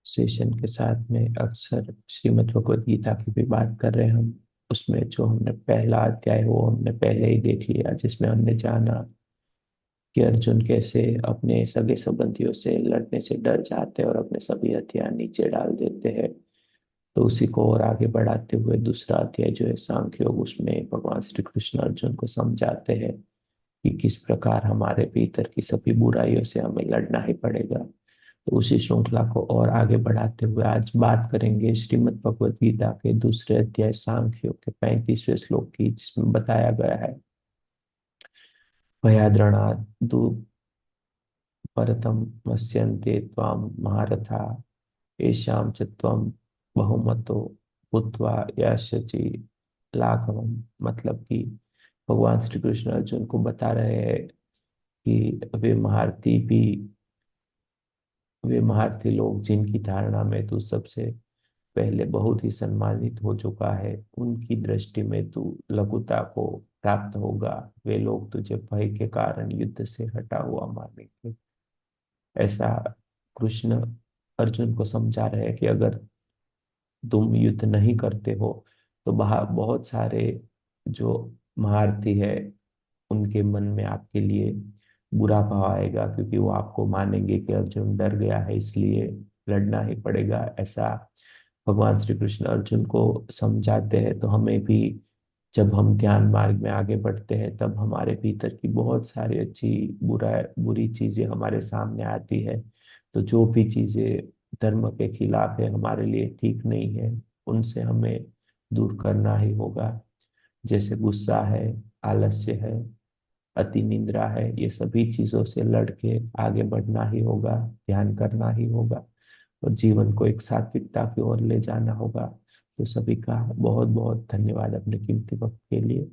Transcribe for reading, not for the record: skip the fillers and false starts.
Session के साथ में अक्सर श्रीमद् भगवत गीता की भी बात कर रहे हैं हम। उसमें जो हमने पहला अध्याय वो हमने पहले ही देख लिया, जिसमें हमने जाना कि अर्जुन कैसे अपने सगे संबंधियों से लड़ने से डर जाते हैं और अपने सभी हथियार नीचे डाल देते हैं। तो उसी को और आगे बढ़ाते हुए दूसरा अध्याय जो है सांख्य योग, उसमें भगवान श्री कृष्ण अर्जुन को समझाते हैं कि किस प्रकार हमारे भीतर की सभी बुराइयों से हमें लड़ना ही पड़ेगा। तो उसी श्रृंखला को और आगे बढ़ाते हुए आज बात करेंगे श्रीमद् भगवद गीता के दूसरे अध्याय सांख्य योग के 35वें श्लोक की, जिसमें बताया गया है भयाद्रणात् दु परतम मत्स्यन्ते त्वाम महारथा येषां च त्वं बहुमतो भूत्वा यास्यसि लाघवम्। मतलब कि भगवान श्री कृष्ण अर्जुन को बता रहे हैं कि वे महारथी लोग जिनकी धारणा में तू सबसे पहले बहुत ही सम्मानित हो चुका है, उनकी दृष्टि में तू लघुता को प्राप्त होगा। वे लोग तुझे भय के कारण युद्ध से हटा हुआ मानेंगे। ऐसा कृष्ण अर्जुन को समझा रहे हैं कि अगर तुम युद्ध नहीं करते हो तो बाहर बहुत सारे जो महारथी है उनके मन में आपके लिए बुरा भाव आएगा, क्योंकि वो आपको मानेंगे कि अर्जुन डर गया है इसलिए लड़ना ही पड़ेगा। ऐसा भगवान श्री कृष्ण अर्जुन को समझाते हैं। तो हमें भी जब हम ध्यान मार्ग में आगे बढ़ते हैं तब हमारे भीतर की बहुत सारी अच्छी बुरी चीजें हमारे सामने आती है। तो जो भी चीजें धर्म के खिलाफ है, हमारे लिए ठीक नहीं है, उनसे हमें दूर करना ही होगा। जैसे गुस्सा है, आलस्य है, अति निंद्रा है, ये सभी चीजों से लड़के आगे बढ़ना ही होगा, ध्यान करना ही होगा और जीवन को एक सात्विकता की ओर ले जाना होगा। तो सभी का बहुत बहुत धन्यवाद अपने कीमती वक्त के लिए।